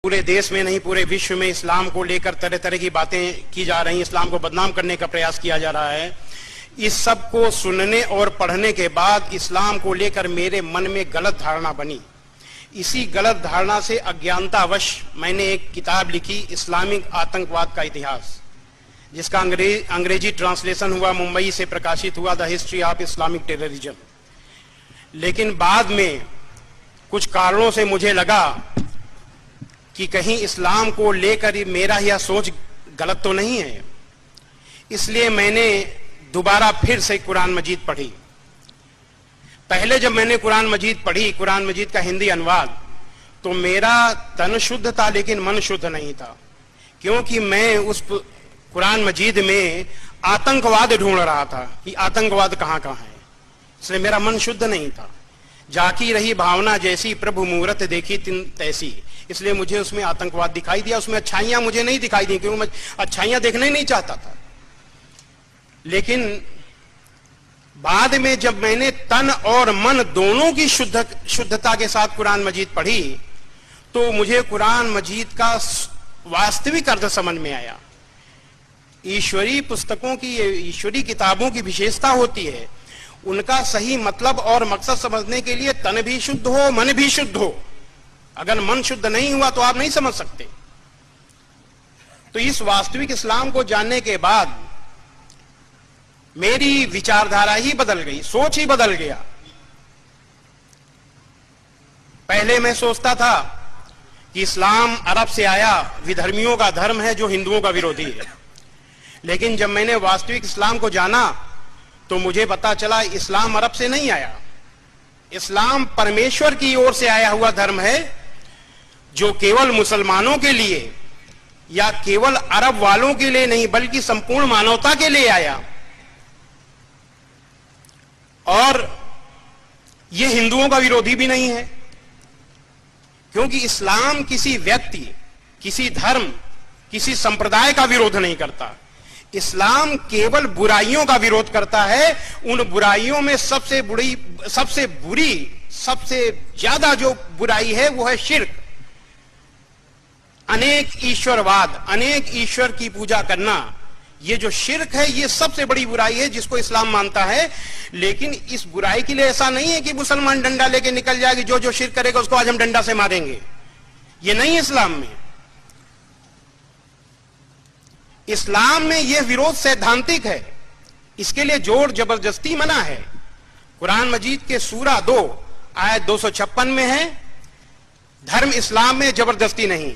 पूरे देश में नहीं पूरे विश्व में इस्लाम को लेकर तरह तरह की बातें की जा रही, इस्लाम को बदनाम करने का प्रयास किया जा रहा है। इस सब को सुनने और पढ़ने के बाद इस्लाम को लेकर मेरे मन में गलत धारणा बनी। इसी गलत धारणा से अज्ञानतावश मैंने एक किताब लिखी, इस्लामिक आतंकवाद का इतिहास, जिसका अंग्रेजी ट्रांसलेशन हुआ, मुंबई से प्रकाशित हुआ, the history of Islamic terrorism. लेकिन बाद में कुछ कारणों से मुझे लगा कि कहीं इस्लाम को लेकर मेरा यह सोच गलत तो नहीं है, इसलिए मैंने दोबारा फिर से कुरान मजीद पढ़ी। पहले जब मैंने कुरान मजीद पढ़ी, कुरान मजीद का हिंदी अनुवाद, तो मेरा तन शुद्ध था लेकिन मन शुद्ध नहीं था, क्योंकि मैं उस कुरान मजीद में आतंकवाद ढूंढ रहा था कि आतंकवाद कहां कहां है, इसलिए मेरा मन शुद्ध नहीं था। जाकी रही भावना जैसी, प्रभु मूरत देखी तिन तैसी, इसलिए मुझे उसमें आतंकवाद दिखाई दिया, उसमें अच्छाइयां मुझे नहीं दिखाई दी, क्योंकि मैं अच्छाइयां देखना ही नहीं चाहता था। लेकिन बाद में जब मैंने तन और मन दोनों की शुद्धता के साथ कुरान मजीद पढ़ी, तो मुझे कुरान मजीद का वास्तविक अर्थ समझ में आया। ईश्वरीय पुस्तकों की, ईश्वरीय किताबों की विशेषता होती है, उनका सही मतलब और मकसद समझने के लिए तन भी शुद्ध हो, मन भी शुद्ध हो। अगर मन शुद्ध नहीं हुआ तो आप नहीं समझ सकते। तो इस वास्तविक इस्लाम को जानने के बाद मेरी विचारधारा ही बदल गई, सोच ही बदल गया। पहले मैं सोचता था कि इस्लाम अरब से आया, विधर्मियों का धर्म है जो हिंदुओं का विरोधी है। लेकिन जब मैंने वास्तविक इस्लाम को जाना तो मुझे पता चला इस्लाम अरब से नहीं आया, इस्लाम परमेश्वर की ओर से आया हुआ धर्म है, जो केवल मुसलमानों के लिए या केवल अरब वालों के लिए नहीं बल्कि संपूर्ण मानवता के लिए आया। और यह हिंदुओं का विरोधी भी नहीं है, क्योंकि इस्लाम किसी व्यक्ति, किसी धर्म, किसी संप्रदाय का विरोध नहीं करता। इस्लाम केवल बुराइयों का विरोध करता है। उन बुराइयों में सबसे बुरी, सबसे ज्यादा जो बुराई है वो है शिर्क, अनेक ईश्वरवाद, अनेक ईश्वर की पूजा करना। ये जो शिर्क है ये सबसे बड़ी बुराई है जिसको इस्लाम मानता है। लेकिन इस बुराई के लिए ऐसा नहीं है कि मुसलमान डंडा लेके निकल जाएगी, जो जो शिर्क करेगा उसको आज हम डंडा से मारेंगे, ये नहीं इस्लाम में। इस्लाम में यह विरोध सैद्धांतिक है, इसके लिए जोर जबरदस्ती मना है। कुरान मजीद के सूरा 2 आयत 256 में है, धर्म इस्लाम में जबरदस्ती नहीं।